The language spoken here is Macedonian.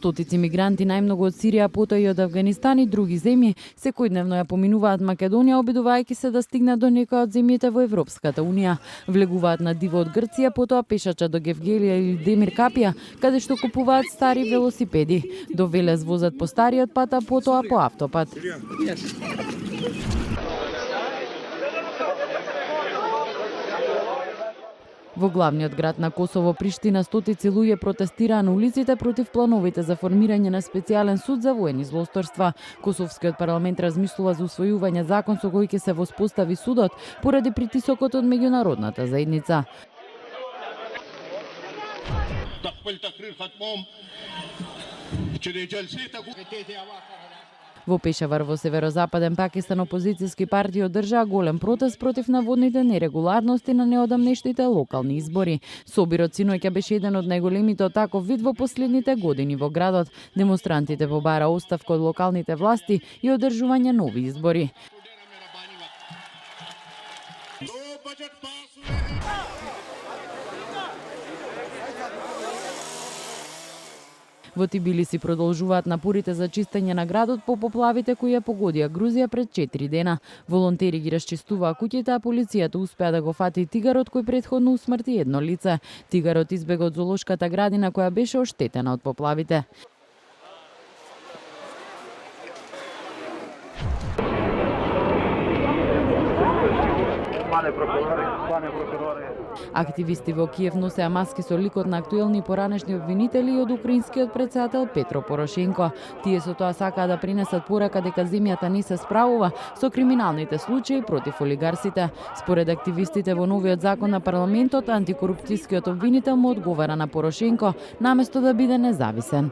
Стотици мигранти, најмногу од Сирија, потоа и од Авганистан и други земји, секојдневно ја поминуваат Македонија, обидувајќи се да стигнат до некоја од земјите во Европската унија. Влегуваат на диво од Грција, потоа пешача до Гевгелија или Демир Капија, каде што купуваат стари велосипеди. До Велес возат по стариот пат, а потоа по автопат. Во главниот град на Косово, Приштина, стотици луѓе протестираа на улиците против плановите за формирање на специјален суд за воени злосторства. Косовскиот парламент размислува за усвојување закон со кој ќе се воспостави судот поради притисокот од меѓународната заедница. Во Пешавар во северозападен Пакистан опозицијски партии одржаа голем протест против наводните нерегуларности на неодамнешните локални избори. Собирот синоќа беше еден од најголемите од таков вид во последните години во градот. Демонстрантите побара оставка од локалните власти и одржување нови избори. Во Тбилиси продолжуваат напорите за чистење на градот по поплавите кои ја погодија Грузија пред 4 дена. Волонтери ги расчистуваа куќите, а полицијата успеа да го фати тигарот кој претходно усмрти едно лице. Тигарот избега од зоолошката градина која беше оштетена од поплавите. Активисти во Киев носеа маски со ликот на актуелни поранешни обвинители и од украинскиот претседател Петро Порошенко. Тие со тоа сакаа да пренесат порака дека земјата не се справува со криминалните случаи против олигарсите. Според активистите во новиот закон на парламентот, антикорупцијскиот обвинител му одговара на Порошенко наместо да биде независен.